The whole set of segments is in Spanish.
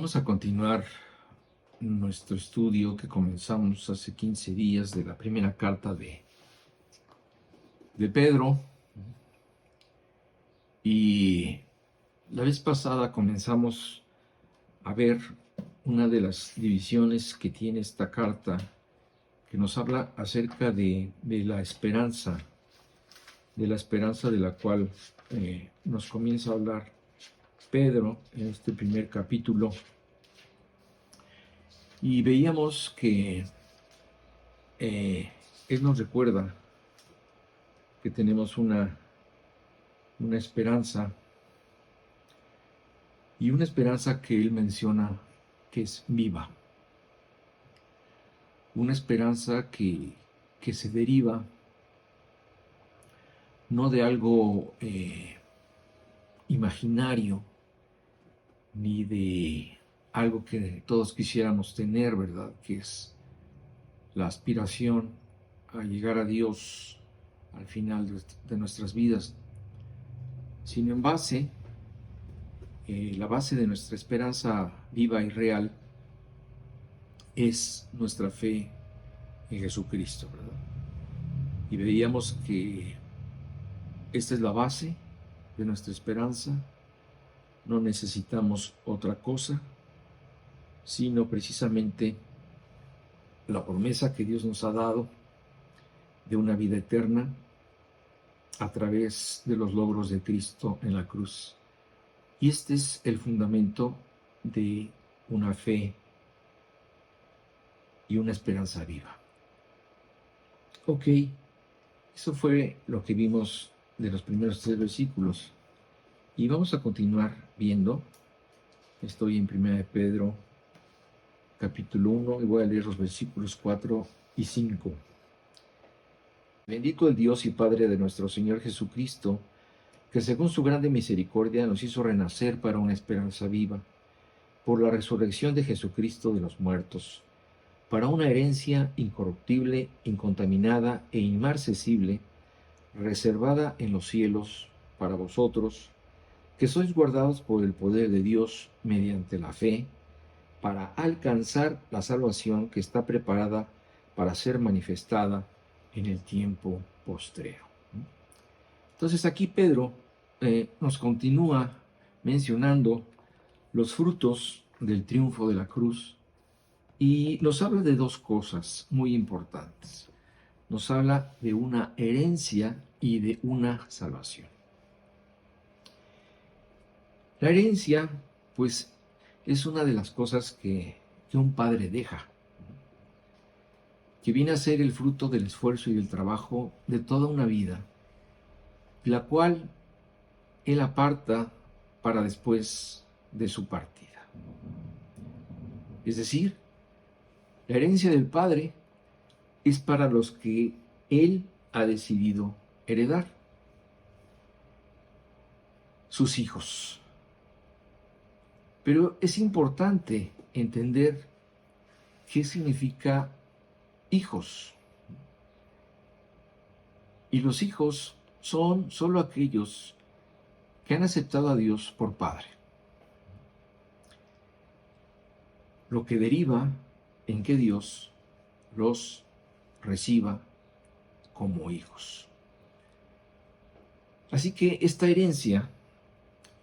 Vamos a continuar nuestro estudio que comenzamos hace 15 días de la primera carta de Pedro. Y la vez pasada comenzamos a ver una de las divisiones que tiene esta carta, que nos habla acerca de la esperanza, de la cual nos comienza a hablar Pedro en este primer capítulo. Y veíamos que Él nos recuerda que tenemos una esperanza, y una esperanza que Él menciona que es viva. Una esperanza que se deriva no de algo imaginario, ni de algo que todos quisiéramos tener, ¿verdad? Que es la aspiración a llegar a Dios al final de nuestras vidas, sino en base, la base de nuestra esperanza viva y real es nuestra fe en Jesucristo, ¿verdad? Y veíamos que esta es la base de nuestra esperanza. No necesitamos otra cosa, sino precisamente la promesa que Dios nos ha dado de una vida eterna a través de los logros de Cristo en la cruz. Y este es el fundamento de una fe y una esperanza viva. Ok, eso fue lo que vimos de los primeros 3 versículos. Y vamos a continuar viendo. Estoy en 1 de Pedro, capítulo 1, y voy a leer los versículos 4 y 5. Bendito el Dios y Padre de nuestro Señor Jesucristo, que según su grande misericordia nos hizo renacer para una esperanza viva, por la resurrección de Jesucristo de los muertos, para una herencia incorruptible, incontaminada e inmarcesible, reservada en los cielos para vosotros, que sois guardados por el poder de Dios mediante la fe, para alcanzar la salvación que está preparada para ser manifestada en el tiempo postrero. Entonces aquí Pedro nos continúa mencionando los frutos del triunfo de la cruz y nos habla de 2 cosas muy importantes. Nos habla de una herencia y de una salvación. La herencia, pues, es una de las cosas que un padre deja, que viene a ser el fruto del esfuerzo y del trabajo de toda una vida, la cual él aparta para después de su partida. Es decir, la herencia del padre es para los que él ha decidido heredar, sus hijos. Pero es importante entender qué significa hijos. Y los hijos son solo aquellos que han aceptado a Dios por Padre. Lo que deriva en que Dios los reciba como hijos. Así que esta herencia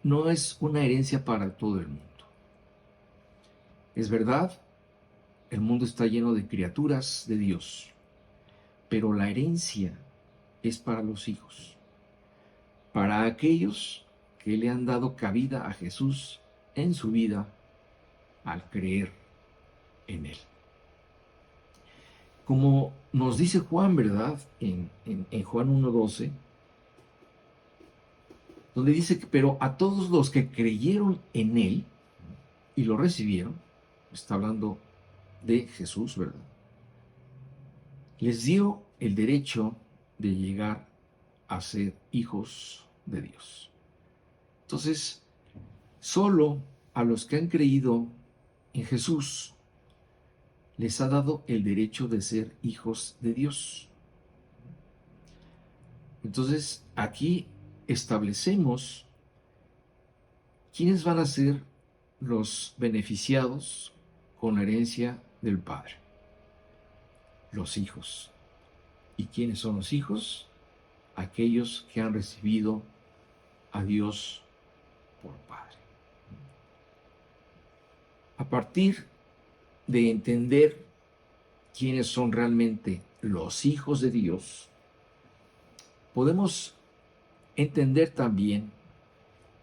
no es una herencia para todo el mundo. Es verdad, el mundo está lleno de criaturas de Dios, pero la herencia es para los hijos, para aquellos que le han dado cabida a Jesús en su vida al creer en Él. Como nos dice Juan, ¿verdad? En Juan 1:12, donde dice que, pero a todos los que creyeron en Él y lo recibieron, está hablando de Jesús, ¿verdad? Les dio el derecho de llegar a ser hijos de Dios. Entonces, solo a los que han creído en Jesús les ha dado el derecho de ser hijos de Dios. Entonces, aquí establecemos quiénes van a ser los beneficiados con la herencia del Padre? Los hijos. ¿Y quiénes son los hijos? Aquellos que han recibido a Dios por Padre. A partir de entender quiénes son realmente los hijos de Dios, podemos entender también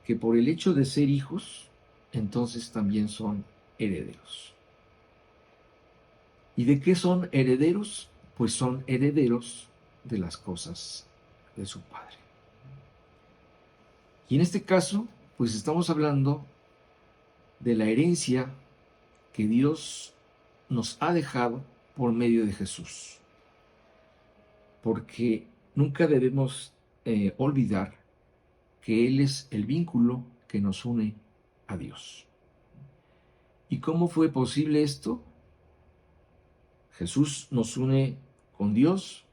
que por el hecho de ser hijos, entonces también son herederos. ¿Y de qué son herederos? Pues son herederos de las cosas de su Padre. Y en este caso, pues estamos hablando de la herencia que Dios nos ha dejado por medio de Jesús. Porque nunca debemos olvidar que Él es el vínculo que nos une a Dios. ¿Y cómo fue posible esto? Jesús nos une con Dios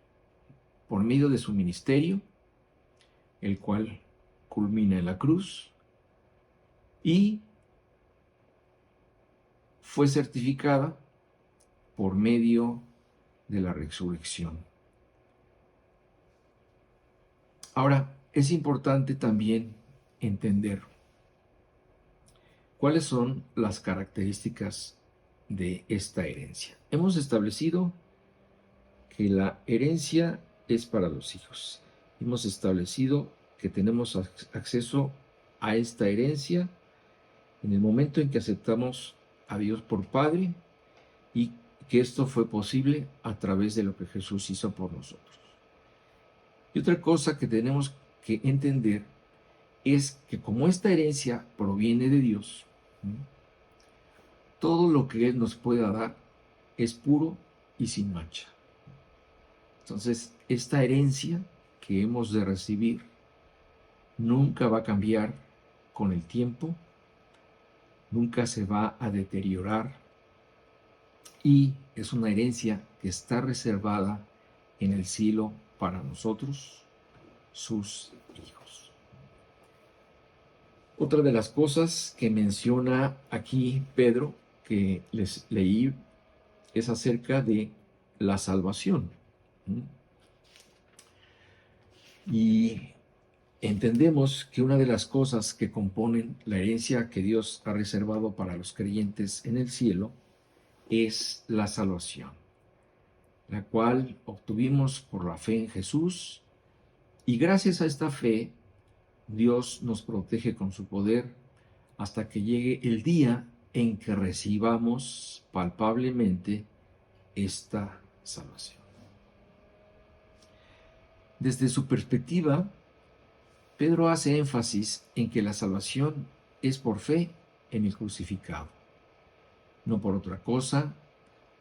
por medio de su ministerio, el cual culmina en la cruz, y fue certificada por medio de la resurrección. Ahora, es importante también entender cuáles son las características de esta herencia. Hemos establecido que la herencia es para los hijos. Hemos establecido que tenemos acceso a esta herencia en el momento en que aceptamos a Dios por Padre y que esto fue posible a través de lo que Jesús hizo por nosotros. Y otra cosa que tenemos que entender es que como esta herencia proviene de Dios, todo lo que Él nos pueda dar es puro y sin mancha. Entonces, esta herencia que hemos de recibir nunca va a cambiar con el tiempo, nunca se va a deteriorar y es una herencia que está reservada en el cielo para nosotros, sus hijos. Otra de las cosas que menciona aquí Pedro, que les leí, es acerca de la salvación. Y entendemos que una de las cosas que componen la herencia que Dios ha reservado para los creyentes en el cielo es la salvación, la cual obtuvimos por la fe en Jesús, y gracias a esta fe Dios nos protege con su poder hasta que llegue el día en que recibamos palpablemente esta salvación. Desde su perspectiva, Pedro hace énfasis en que la salvación es por fe en el crucificado, no por otra cosa,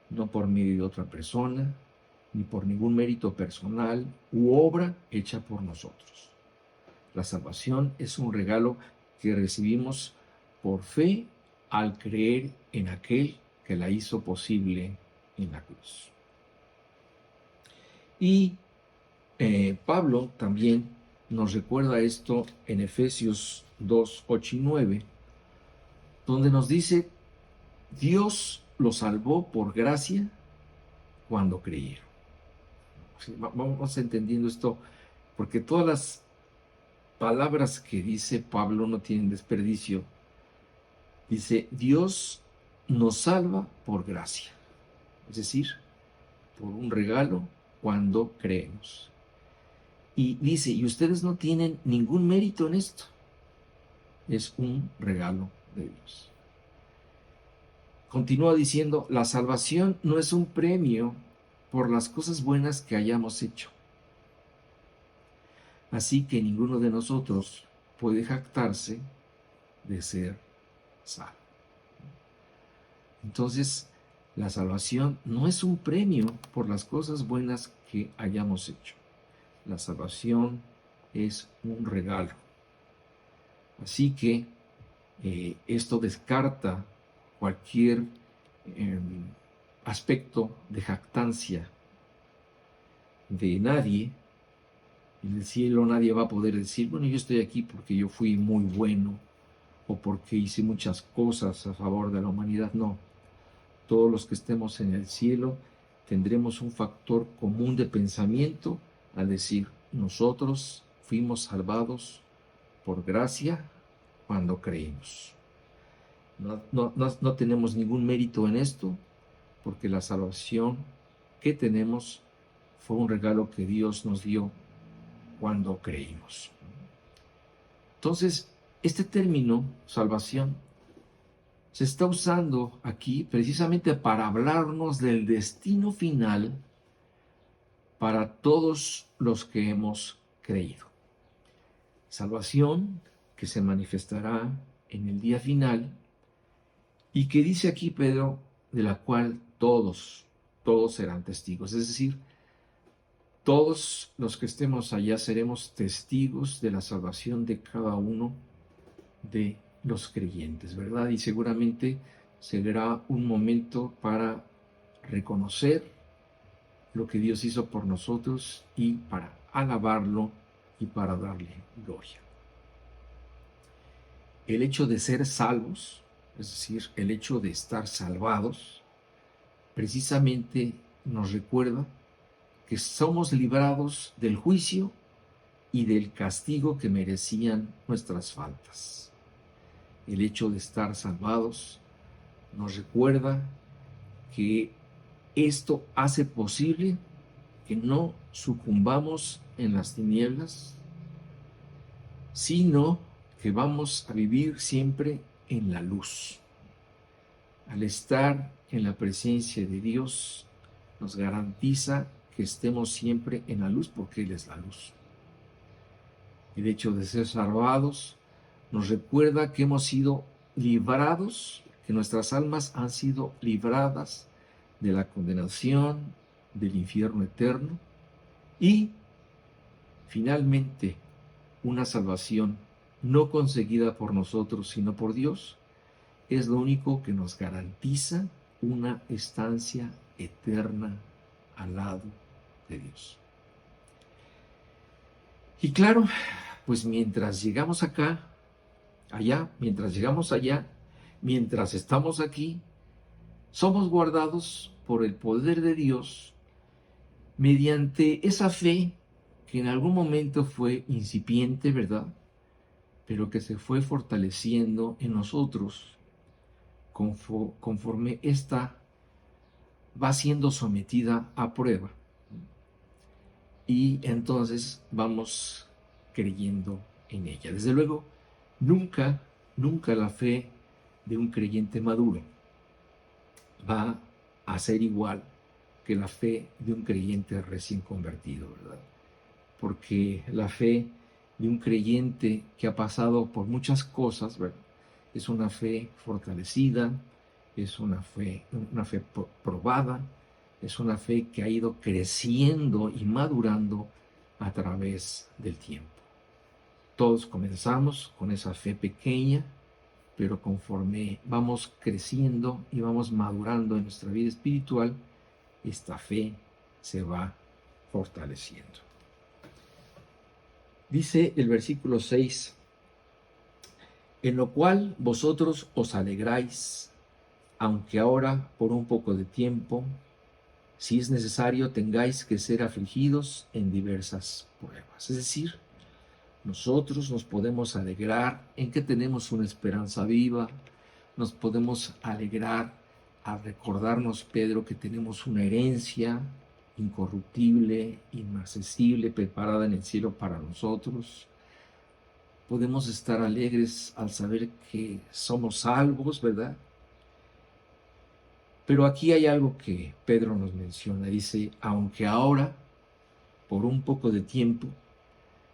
no por medio de otra persona, ni por ningún mérito personal u obra hecha por nosotros. La salvación es un regalo que recibimos por fe al creer en aquel que la hizo posible en la cruz. Y Pablo también nos recuerda esto en Efesios 2, 8 y 9, donde nos dice: Dios los salvó por gracia cuando creyeron. Vamos entendiendo esto, porque todas las palabras que dice Pablo no tienen desperdicio. Dice: Dios nos salva por gracia, es decir, por un regalo cuando creemos. Y dice: y ustedes no tienen ningún mérito en esto, es un regalo de Dios. Continúa diciendo: la salvación no es un premio por las cosas buenas que hayamos hecho. Así que ninguno de nosotros puede jactarse de ser salvo. Entonces, la salvación no es un premio por las cosas buenas que hayamos hecho. La salvación es un regalo. Así que esto descarta cualquier aspecto de jactancia de nadie. En el cielo nadie va a poder decir: bueno, yo estoy aquí porque yo fui muy bueno, o porque hice muchas cosas a favor de la humanidad, no. Todos los que estemos en el cielo tendremos un factor común de pensamiento al decir, nosotros fuimos salvados por gracia cuando creímos. No tenemos ningún mérito en esto, porque la salvación que tenemos fue un regalo que Dios nos dio cuando creímos. Entonces, este término, salvación, se está usando aquí precisamente para hablarnos del destino final para todos los que hemos creído. Salvación que se manifestará en el día final y que dice aquí Pedro, de la cual todos serán testigos. Es decir, todos los que estemos allá seremos testigos de la salvación de cada uno de los creyentes, ¿verdad? Y seguramente será un momento para reconocer lo que Dios hizo por nosotros y para alabarlo y para darle gloria. El hecho de ser salvos, es decir, el hecho de estar salvados, precisamente nos recuerda que somos librados del juicio y del castigo que merecían nuestras faltas. El hecho de estar salvados nos recuerda que esto hace posible que no sucumbamos en las tinieblas, sino que vamos a vivir siempre en la luz. Al estar en la presencia de Dios, nos garantiza que estemos siempre en la luz porque Él es la luz. El hecho de ser salvados nos recuerda que hemos sido librados, que nuestras almas han sido libradas de la condenación, del infierno eterno y, finalmente, una salvación no conseguida por nosotros, sino por Dios, es lo único que nos garantiza una estancia eterna al lado de Dios. Y claro, pues mientras llegamos mientras estamos aquí, somos guardados por el poder de Dios mediante esa fe que en algún momento fue incipiente, ¿verdad? Pero que se fue fortaleciendo en nosotros conforme ésta va siendo sometida a prueba. Y entonces vamos creyendo en ella. Desde luego, nunca la fe de un creyente maduro va a ser igual que la fe de un creyente recién convertido, ¿verdad? Porque la fe de un creyente que ha pasado por muchas cosas, ¿verdad?, es una fe fortalecida, es una fe probada, es una fe que ha ido creciendo y madurando a través del tiempo. Todos comenzamos con esa fe pequeña, pero conforme vamos creciendo y vamos madurando en nuestra vida espiritual, esta fe se va fortaleciendo. Dice el versículo 6, en lo cual vosotros os alegráis, aunque ahora por un poco de tiempo, si es necesario, tengáis que ser afligidos en diversas pruebas. Es decir, nosotros nos podemos alegrar en que tenemos una esperanza viva, nos podemos alegrar al recordarnos, Pedro, que tenemos una herencia incorruptible, inmarcesible, preparada en el cielo para nosotros. Podemos estar alegres al saber que somos salvos, ¿verdad? Pero aquí hay algo que Pedro nos menciona. Dice, aunque ahora, por un poco de tiempo,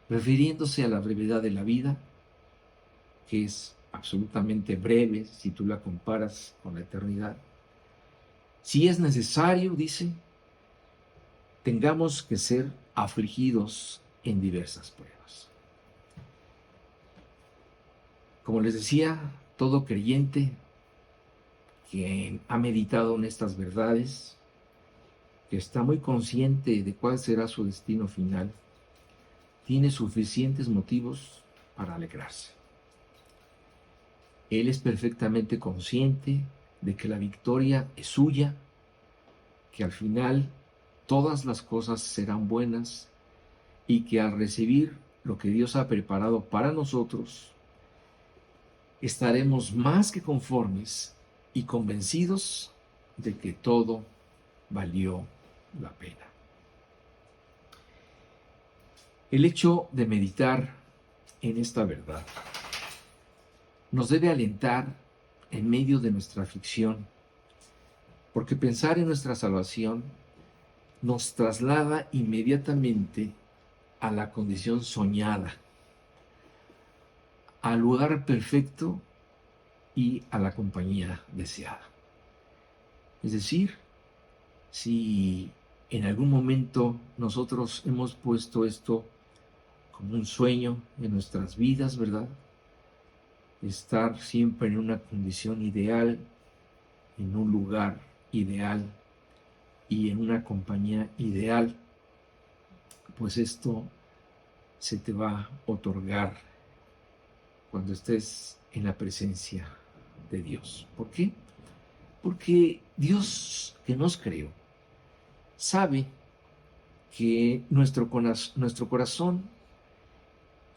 refiriéndose a la brevedad de la vida, que es absolutamente breve si tú la comparas con la eternidad, si es necesario, dice, tengamos que ser afligidos en diversas pruebas. Como les decía, todo creyente que ha meditado en estas verdades, que está muy consciente de cuál será su destino final, tiene suficientes motivos para alegrarse. Él es perfectamente consciente de que la victoria es suya, que al final todas las cosas serán buenas y que al recibir lo que Dios ha preparado para nosotros, estaremos más que conformes y convencidos de que todo valió la pena. El hecho de meditar en esta verdad nos debe alentar en medio de nuestra aflicción, porque pensar en nuestra salvación nos traslada inmediatamente a la condición soñada, al lugar perfecto y a la compañía deseada. Es decir, si en algún momento nosotros hemos puesto esto como un sueño en nuestras vidas, ¿verdad? Estar siempre en una condición ideal, en un lugar ideal y en una compañía ideal, pues esto se te va a otorgar cuando estés en la presencia de Dios. ¿Por qué? Porque Dios que nos creó sabe que nuestro corazón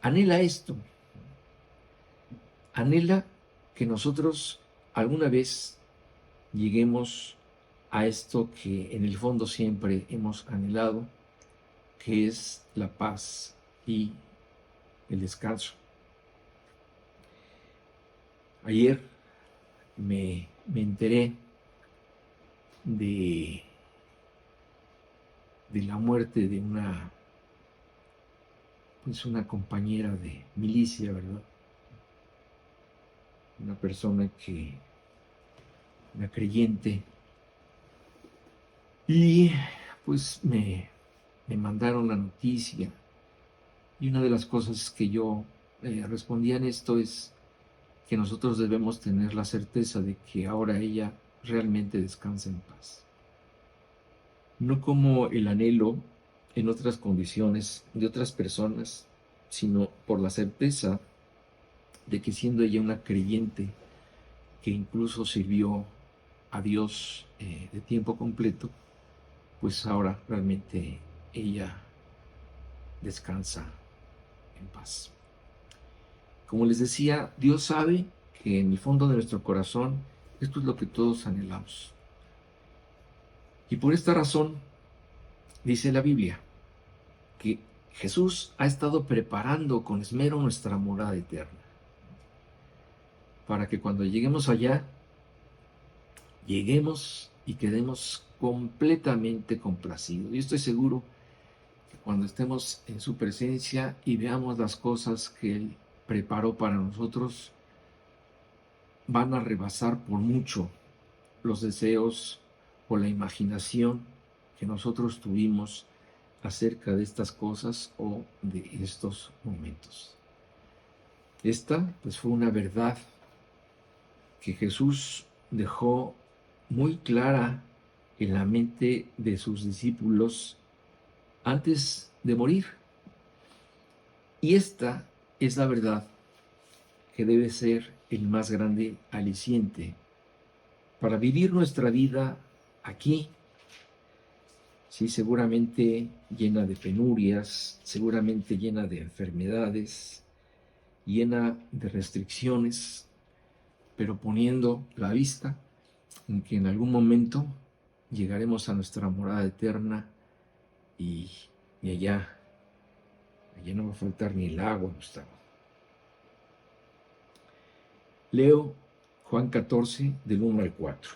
anhela esto, anhela que nosotros alguna vez lleguemos a esto que en el fondo siempre hemos anhelado, que es la paz y el descanso. Ayer me enteré de la muerte de una compañera de milicia, ¿verdad? Una persona una creyente, y pues me mandaron la noticia, y una de las cosas que yo respondía en esto es que nosotros debemos tener la certeza de que ahora ella realmente descansa en paz. No como el anhelo en otras condiciones de otras personas, sino por la certeza de que siendo ella una creyente que incluso sirvió a Dios de tiempo completo, pues ahora realmente ella descansa en paz. Como les decía, Dios sabe que en el fondo de nuestro corazón esto es lo que todos anhelamos. Y por esta razón dice la Biblia que Jesús ha estado preparando con esmero nuestra morada eterna, para que cuando lleguemos allá, lleguemos y quedemos completamente complacidos. Yo estoy seguro que cuando estemos en su presencia y veamos las cosas que Él preparó para nosotros, van a rebasar por mucho los deseos o la imaginación que nosotros tuvimos acerca de estas cosas o de estos momentos. Esta, pues, fue una verdad que Jesús dejó muy clara en la mente de sus discípulos antes de morir. Y esta es la verdad que debe ser el más grande aliciente para vivir nuestra vida aquí, sí, seguramente llena de penurias, seguramente llena de enfermedades, llena de restricciones, pero poniendo la vista en que en algún momento llegaremos a nuestra morada eterna y allá no va a faltar ni el agua, Gustavo. Leo Juan 14, del 1 al 4.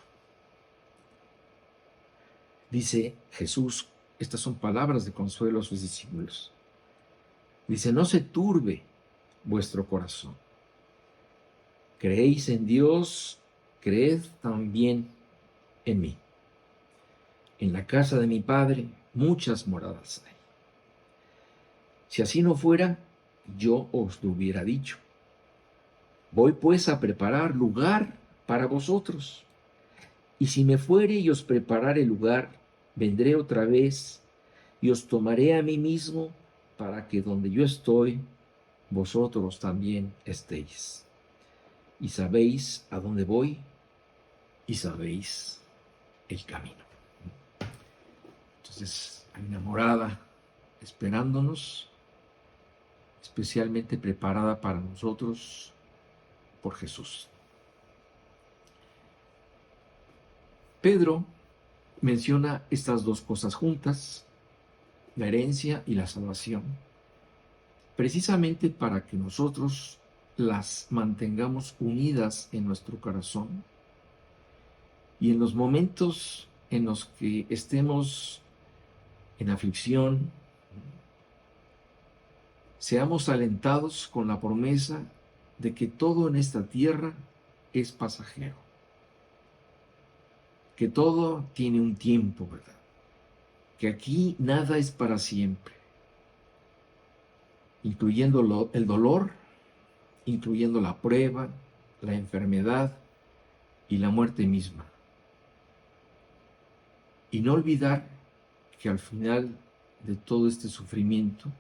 Dice Jesús, estas son palabras de consuelo a sus discípulos. Dice, no se turbe vuestro corazón. Creéis en Dios, creed también en mí. En la casa de mi Padre muchas moradas hay. Si así no fuera, yo os lo hubiera dicho. Voy pues a preparar lugar para vosotros. Y si me fuere y os preparare lugar, vendré otra vez y os tomaré a mí mismo, para que donde yo estoy, vosotros también estéis. y sabéis a dónde voy y sabéis el camino. Entonces hay una morada esperándonos, especialmente preparada para nosotros por Jesús. Pedro menciona estas dos cosas juntas, la herencia y la salvación, precisamente para que nosotros las mantengamos unidas en nuestro corazón y en los momentos en los que estemos en aflicción, seamos alentados con la promesa de que todo en esta tierra es pasajero, que todo tiene un tiempo, ¿verdad? Que aquí nada es para siempre, incluyendo el dolor, incluyendo la prueba, la enfermedad y la muerte misma. Y no olvidar que al final de todo este sufrimiento,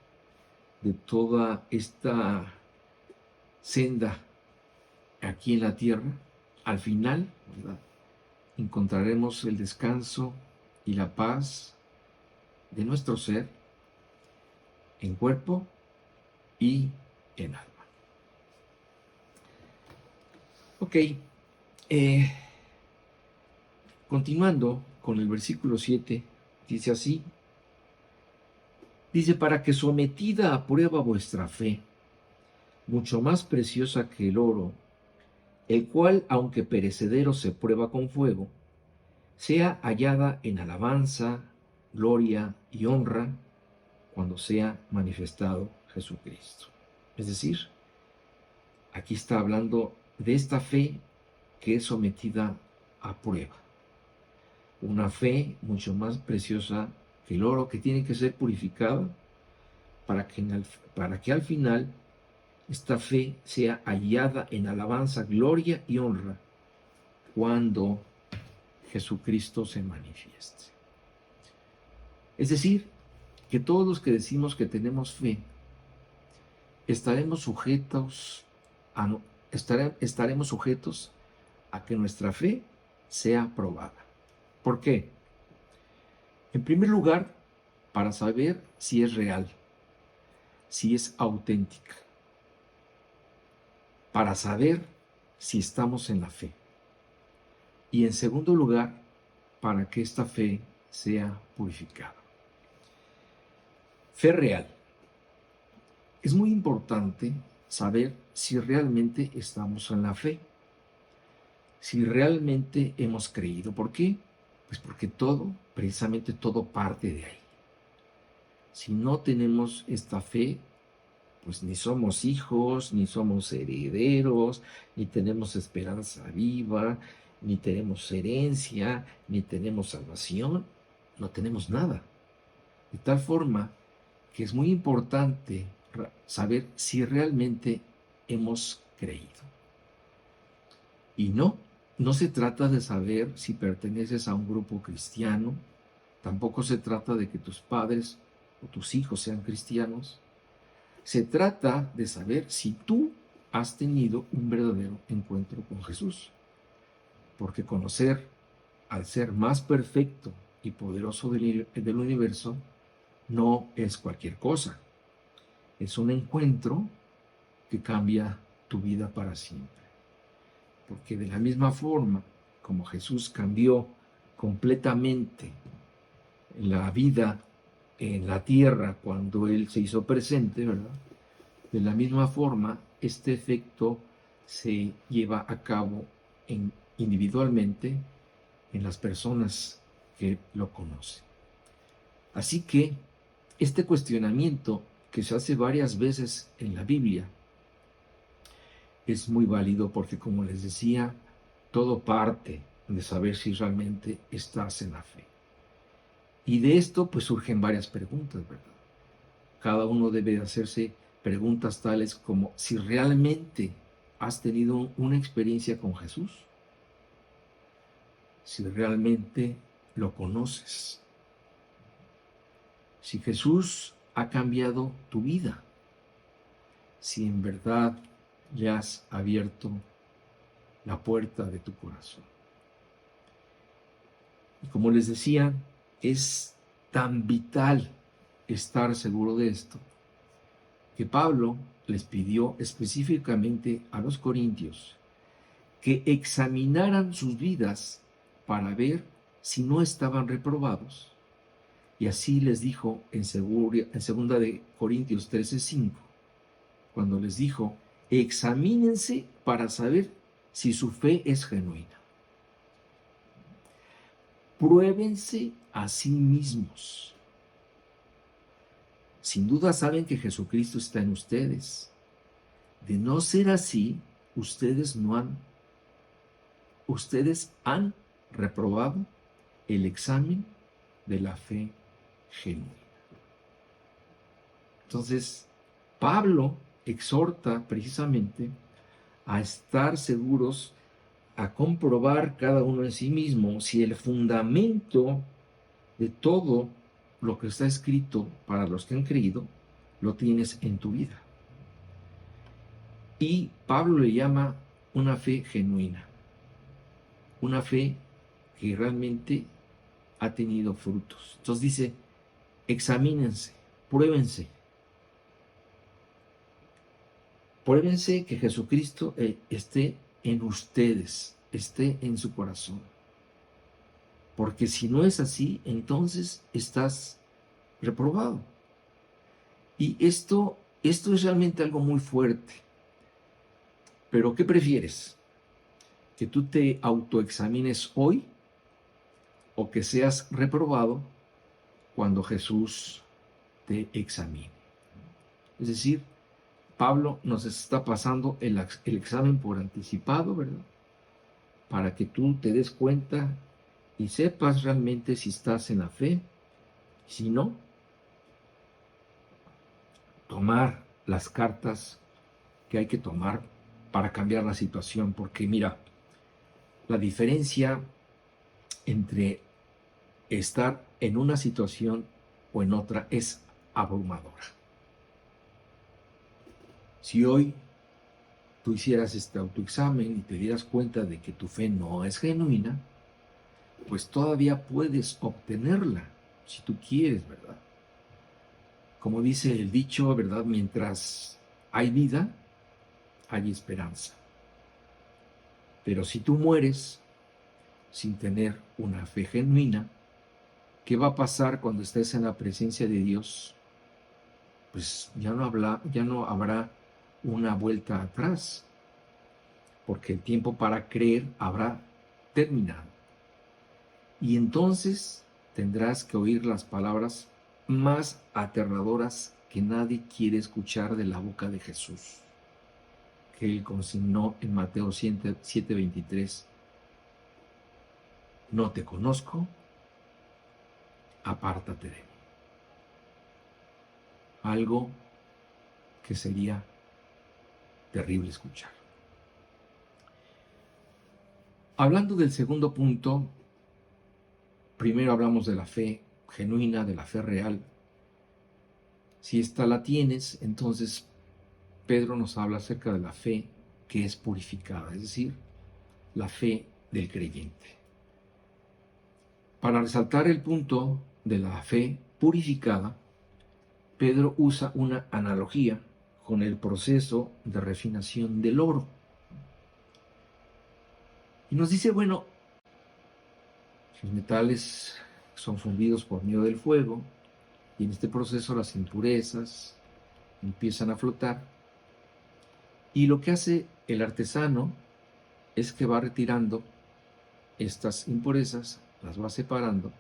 de toda esta senda aquí en la tierra, al final, ¿verdad?, encontraremos el descanso y la paz de nuestro ser en cuerpo y en alma. Ok, continuando con el versículo 7, dice así, dice, para que sometida a prueba vuestra fe, mucho más preciosa que el oro, el cual, aunque perecedero se prueba con fuego, sea hallada en alabanza, gloria y honra cuando sea manifestado Jesucristo. Es decir, aquí está hablando de esta fe que es sometida a prueba. Una fe mucho más preciosa que el oro, que tiene que ser purificada para que al final esta fe sea hallada en alabanza, gloria y honra cuando Jesucristo se manifieste. Es decir, que todos los que decimos que tenemos fe, estaremos sujetos a que nuestra fe sea probada. ¿Por qué? En primer lugar, para saber si es real, si es auténtica, para saber si estamos en la fe. Y en segundo lugar, para que esta fe sea purificada. Fe real. Es muy importante saber si realmente estamos en la fe, si realmente hemos creído. ¿Por qué? Pues porque precisamente todo parte de ahí. Si no tenemos esta fe, pues ni somos hijos, ni somos herederos, ni tenemos esperanza viva, ni tenemos herencia, ni tenemos salvación, no tenemos nada. De tal forma que es muy importante saber si realmente hemos creído. Y no se trata de saber si perteneces a un grupo cristiano, tampoco se trata de que tus padres o tus hijos sean cristianos. Se trata de saber si tú has tenido un verdadero encuentro con Jesús. Porque conocer al ser más perfecto y poderoso del universo no es cualquier cosa. Es un encuentro que cambia tu vida para siempre. Porque de la misma forma como Jesús cambió completamente la vida en la tierra cuando Él se hizo presente, ¿verdad? De la misma forma, este efecto se lleva a cabo individualmente en las personas que lo conocen. Así que este cuestionamiento que se hace varias veces en la Biblia es muy válido porque, como les decía, todo parte de saber si realmente estás en la fe. Y de esto pues surgen varias preguntas, ¿verdad? Cada uno debe hacerse preguntas tales como si realmente has tenido una experiencia con Jesús, si realmente lo conoces, si Jesús ha cambiado tu vida, si en verdad le has abierto la puerta de tu corazón. Y como les decía, es tan vital estar seguro de esto, que Pablo les pidió específicamente a los corintios que examinaran sus vidas para ver si no estaban reprobados. Y así les dijo en 2 de Corintios 13:5, cuando les dijo: examínense para saber si su fe es genuina. Pruébense a sí mismos. Sin duda saben que Jesucristo está en ustedes. De no ser así, ustedes han reprobado el examen de la fe genuina. Entonces, Pablo exhorta precisamente a estar seguros, a comprobar cada uno en sí mismo si el fundamento de todo lo que está escrito para los que han creído lo tienes en tu vida. Y Pablo le llama una fe genuina, una fe que realmente ha tenido frutos. Entonces dice: examínense, pruébense. Pruébense que Jesucristo esté en ustedes, esté en su corazón. Porque si no es así, entonces estás reprobado. Y esto es realmente algo muy fuerte. Pero ¿qué prefieres? ¿Que tú te autoexamines hoy o que seas reprobado cuando Jesús te examine? Es decir, Pablo nos está pasando el examen por anticipado, ¿verdad? Para que tú te des cuenta y sepas realmente si estás en la fe. Si no, tomar las cartas que hay que tomar para cambiar la situación. Porque mira, la diferencia entre estar en una situación o en otra es abrumadora. Si hoy tú hicieras este autoexamen y te dieras cuenta de que tu fe no es genuina, pues todavía puedes obtenerla, si tú quieres, ¿verdad? Como dice el dicho, ¿verdad? Mientras hay vida, hay esperanza. Pero si tú mueres sin tener una fe genuina, ¿qué va a pasar cuando estés en la presencia de Dios? Pues ya no habrá una vuelta atrás, porque el tiempo para creer habrá terminado. Y entonces tendrás que oír las palabras más aterradoras que nadie quiere escuchar de la boca de Jesús, que él consignó en Mateo 7:23. No te conozco, apártate de mí. Algo que sería terrible escuchar. Hablando del segundo punto, primero hablamos de la fe genuina, de la fe real. Si esta la tienes, entonces Pedro nos habla acerca de la fe que es purificada, es decir, la fe del creyente. Para resaltar el punto de la fe purificada, Pedro usa una analogía con el proceso de refinación del oro. Y nos dice, bueno, los metales son fundidos por medio del fuego, y en este proceso las impurezas empiezan a flotar. Y lo que hace el artesano es que va retirando estas impurezas, las va separando,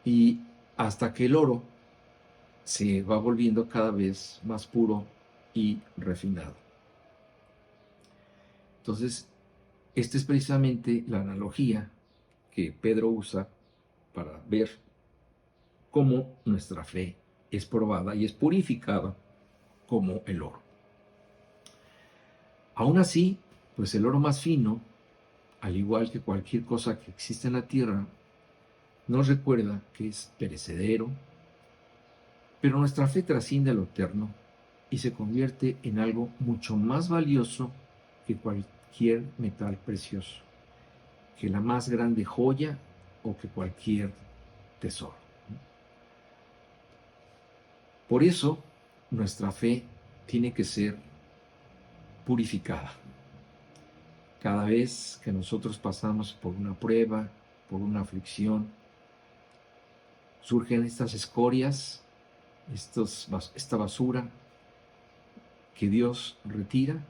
y hasta que el oro se va volviendo cada vez más puro y refinado. Entonces, esta es precisamente la analogía que Pedro usa para ver cómo nuestra fe es probada y es purificada como el oro. Aún así, pues el oro más fino, al igual que cualquier cosa que existe en la tierra, nos recuerda que es perecedero, pero nuestra fe trasciende a lo eterno y se convierte en algo mucho más valioso que cualquier metal precioso, que la más grande joya o que cualquier tesoro. Por eso, nuestra fe tiene que ser purificada. Cada vez que nosotros pasamos por una prueba, por una aflicción, surgen estas escorias, esta basura que Dios retira,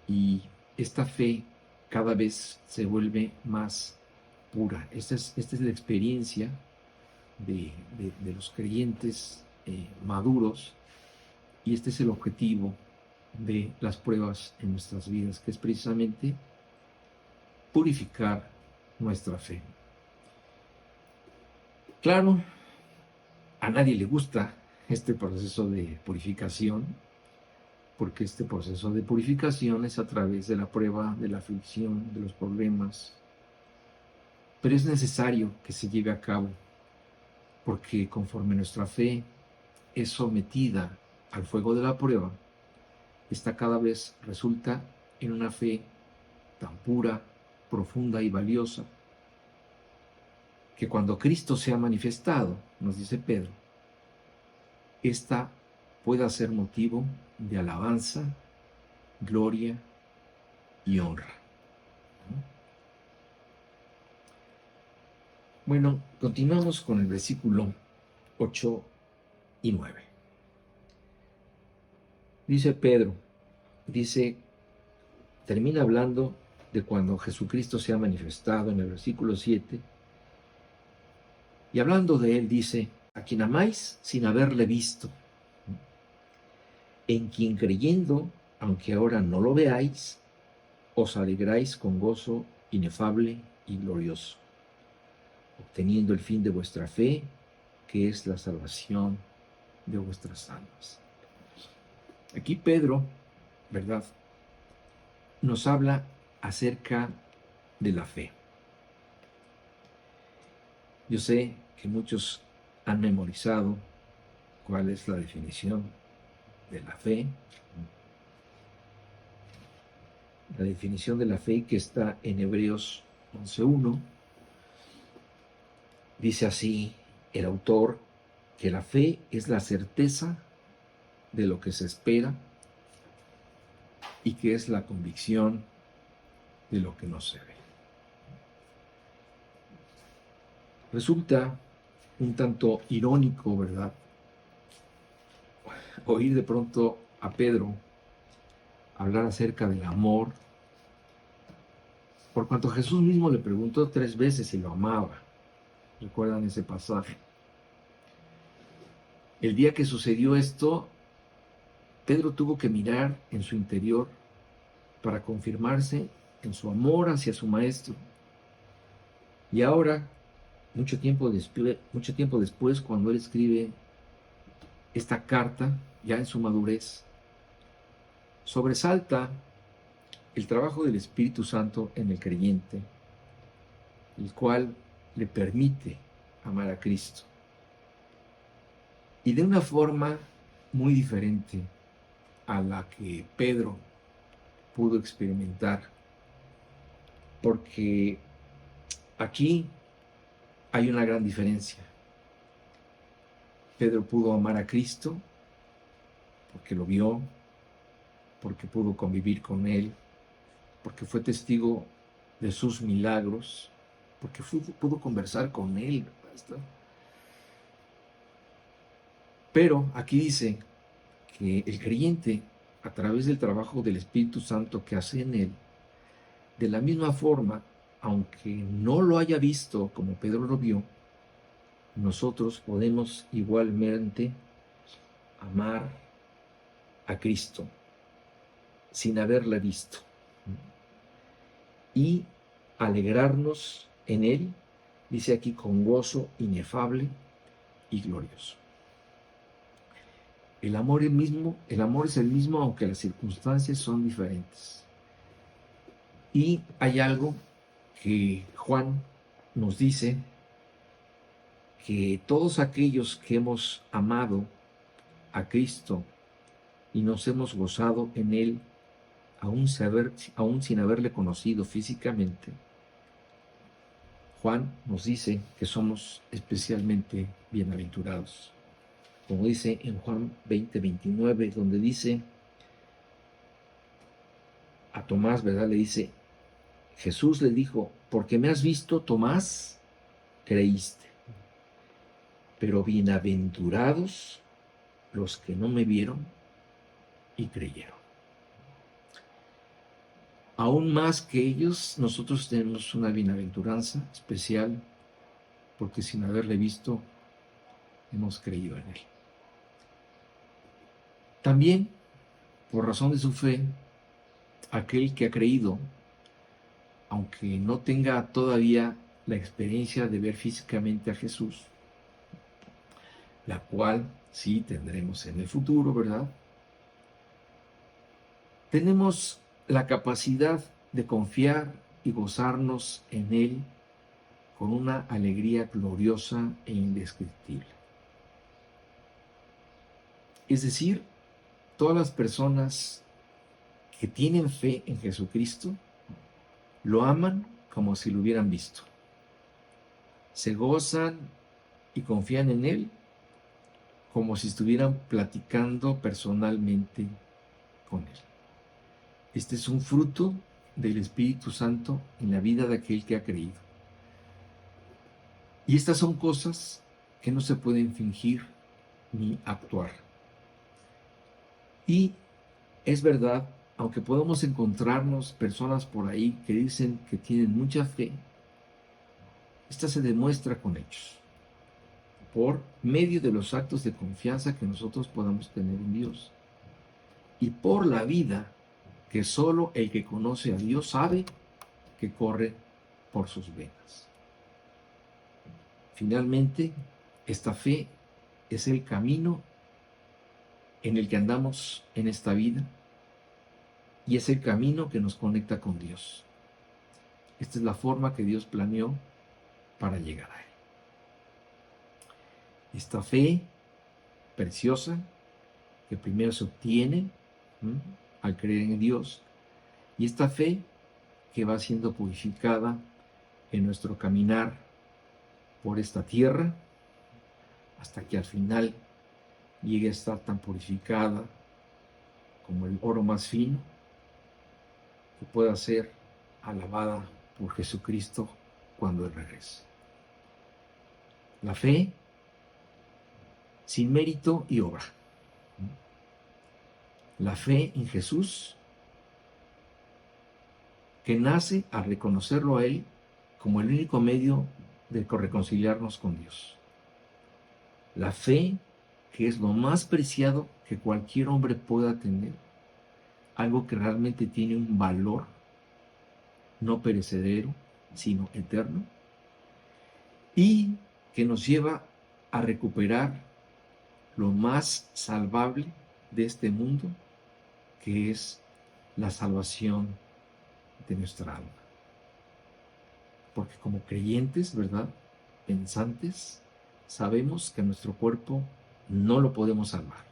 y esta fe cada vez se vuelve más pura. Esta es la experiencia de los creyentes maduros, y este es el objetivo de las pruebas en nuestras vidas, que es precisamente purificar nuestra fe. Claro, a nadie le gusta este proceso de purificación, porque este proceso de purificación es a través de la prueba, de la aflicción, de los problemas, pero es necesario que se lleve a cabo, porque conforme nuestra fe es sometida al fuego de la prueba, esta cada vez resulta en una fe tan pura, profunda y valiosa, que cuando Cristo se ha manifestado, nos dice Pedro, esta pueda ser motivo de alabanza, gloria y honra. Bueno, continuamos con el versículo 8 y 9. Dice Pedro, termina hablando de cuando Jesucristo se ha manifestado en el versículo 7, y hablando de él dice, a quien amáis sin haberle visto, en quien creyendo, aunque ahora no lo veáis, os alegráis con gozo inefable y glorioso, obteniendo el fin de vuestra fe, que es la salvación de vuestras almas. Aquí Pedro, ¿verdad?, nos habla acerca de la fe. Yo sé que muchos han memorizado cuál es la definición de la fe. La definición de la fe, que está en Hebreos 11:1, dice así el autor, que la fe es la certeza de lo que se espera y que es la convicción de lo que no se ve. Resulta un tanto irónico, ¿verdad?, oír de pronto a Pedro hablar acerca del amor, por cuanto Jesús mismo le preguntó 3 veces si lo amaba. ¿Recuerdan ese pasaje? El día que sucedió esto, Pedro tuvo que mirar en su interior para confirmarse en su amor hacia su maestro. Y ahora, mucho tiempo después, cuando él escribe esta carta, ya en su madurez, sobresalta el trabajo del Espíritu Santo en el creyente, el cual le permite amar a Cristo. Y de una forma muy diferente a la que Pedro pudo experimentar, porque aquí hay una gran diferencia. Pedro pudo amar a Cristo porque lo vio, porque pudo convivir con él, porque fue testigo de sus milagros, porque pudo conversar con él. Pero aquí dice que el creyente, a través del trabajo del Espíritu Santo que hace en él, de la misma forma, aunque no lo haya visto como Pedro lo vio, nosotros podemos igualmente amar a Cristo sin haberle visto y alegrarnos en él, dice aquí, con gozo inefable y glorioso. El amor es el mismo, aunque las circunstancias son diferentes. Y hay algo que Juan nos dice, que todos aquellos que hemos amado a Cristo y nos hemos gozado en él aún sin haberle conocido físicamente, Juan nos dice que somos especialmente bienaventurados. Como dice en Juan 20:29, donde dice a Tomás, ¿verdad? Le dice, Jesús le dijo, porque me has visto, Tomás, creíste. Pero bienaventurados los que no me vieron y creyeron. Aún más que ellos, nosotros tenemos una bienaventuranza especial, porque sin haberle visto, hemos creído en él. También, por razón de su fe, aquel que ha creído, aunque no tenga todavía la experiencia de ver físicamente a Jesús, la cual sí tendremos en el futuro, ¿verdad? Tenemos la capacidad de confiar y gozarnos en Él con una alegría gloriosa e indescriptible. Es decir, todas las personas que tienen fe en Jesucristo lo aman como si lo hubieran visto. Se gozan y confían en Él como si estuvieran platicando personalmente con Él. Este es un fruto del Espíritu Santo en la vida de aquel que ha creído. Y estas son cosas que no se pueden fingir ni actuar. Y es verdad, aunque podemos encontrarnos personas por ahí que dicen que tienen mucha fe, esta se demuestra con hechos, por medio de los actos de confianza que nosotros podamos tener en Dios y por la vida que solo el que conoce a Dios sabe que corre por sus venas. Finalmente, esta fe es el camino en el que andamos en esta vida y es el camino que nos conecta con Dios. Esta es la forma que Dios planeó para llegar a Él. Esta fe preciosa que primero se obtiene al creer en Dios, y esta fe que va siendo purificada en nuestro caminar por esta tierra hasta que al final llegue a estar tan purificada como el oro más fino, que pueda ser alabada por Jesucristo cuando Él regrese. La fe sin mérito y obra. La fe en Jesús que nace al reconocerlo a Él como el único medio de reconciliarnos con Dios. La fe que es lo más preciado que cualquier hombre pueda tener, algo que realmente tiene un valor no perecedero, sino eterno, y que nos lleva a recuperar lo más salvable de este mundo, que es la salvación de nuestra alma. Porque como creyentes, ¿verdad?, pensantes, sabemos que nuestro cuerpo no lo podemos salvar,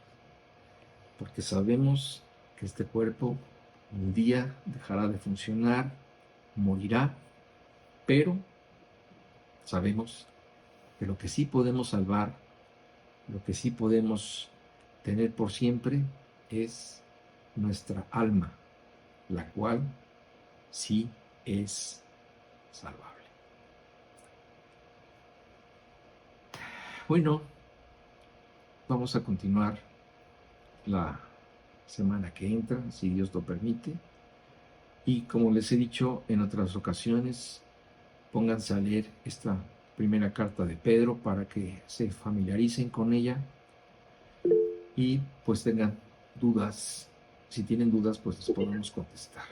porque sabemos que este cuerpo un día dejará de funcionar, morirá, pero sabemos que lo que sí podemos salvar, lo que sí podemos tener por siempre es nuestra alma, la cual sí es salvable. Bueno, vamos a continuar la semana que entra, si Dios lo permite. Y como les he dicho en otras ocasiones, pónganse a leer esta primera carta de Pedro para que se familiaricen con ella y pues tengan dudas. Si tienen dudas, pues les podemos contestar.